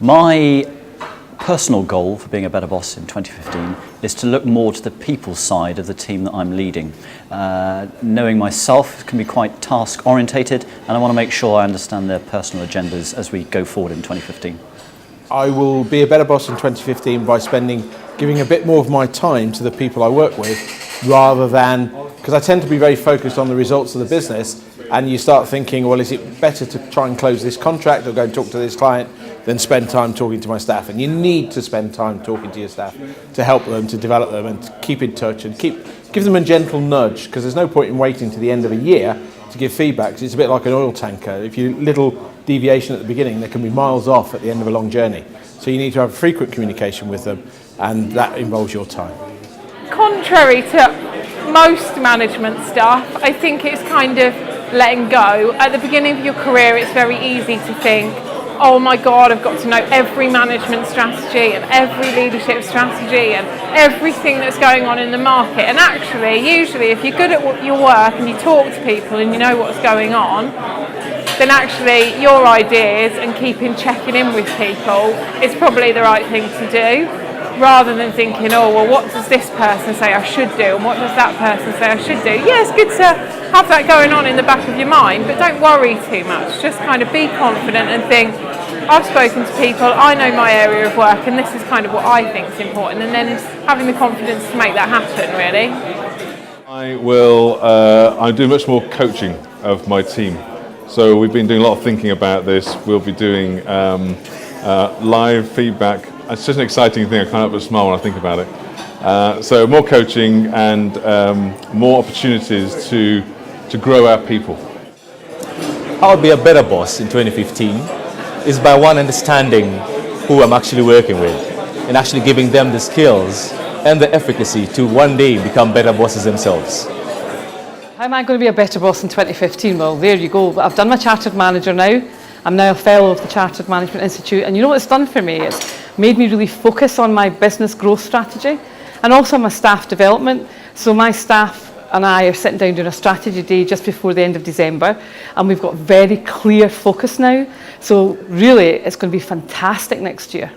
My personal goal for being a better boss in 2015 is to look more to the people side of the team that I'm leading. Knowing myself can be quite task orientated, and I want to make sure I understand their personal agendas as we go forward in 2015. I will be a better boss in 2015 by giving a bit more of my time to the people I work with, rather than, because I tend to be very focused on the results of the business, and you start thinking, well, is it better to try and close this contract or go and talk to this client than spend time talking to my staff? And you need to spend time talking to your staff to help them, to develop them, and to keep in touch and give them a gentle nudge, because there's no point in waiting to the end of a year to give feedback, 'cause it's a bit like an oil tanker. If you little deviation at the beginning, there can be miles off at the end of a long journey. So you need to have frequent communication with them, and that involves your time. Contrary to most management stuff, I think it's kind of letting go. At the beginning of your career, it's very easy to think, oh my God, I've got to know every management strategy and every leadership strategy and everything that's going on in the market. And actually, usually, if you're good at your work and you talk to people and you know what's going on, then actually your ideas and checking in with people is probably the right thing to do, rather than thinking, oh, well, what does this person say I should do and what does that person say I should do? Yeah, it's good to have that going on in the back of your mind, but don't worry too much. Just kind of be confident and think, I've spoken to people, I know my area of work, and this is kind of what I think is important, and then having the confidence to make that happen, really. I do much more coaching of my team. So we've been doing a lot of thinking about this. We'll be doing live feedback. It's just an exciting thing. I can't help but smile when I think about it. So more coaching and more opportunities to grow our people. How I'll be a better boss in 2015 is by one, understanding who I'm actually working with and actually giving them the skills and the efficacy to one day become better bosses themselves. How am I going to be a better boss in 2015? Well, there you go. I've done my Chartered Manager now. I'm now a fellow of the Chartered Management Institute, and you know what it's done for me? It's made me really focus on my business growth strategy and also my staff development. So my staff and I are sitting down doing a strategy day just before the end of December, and we've got very clear focus now. So really, it's going to be fantastic next year.